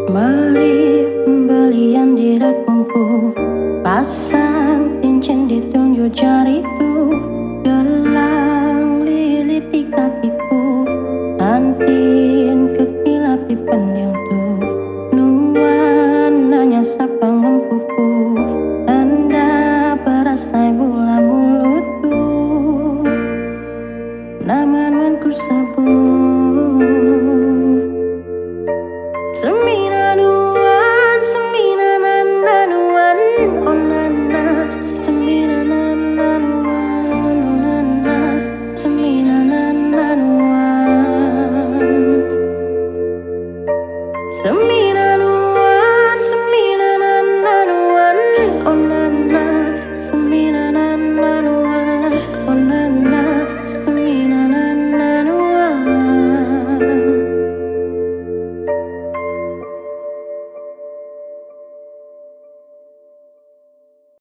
Mari belian di dekungku, pasang cincin di tunjuk jariku, gelang lilit di kakiku, antin kekilap di pendilku, nuananya sapa ngempuku, tanda perasai bola mulutku, namanku sebut seminanuan, seminananuan, oh nana, seminananuan, oh nana, seminananuan, seminananuan.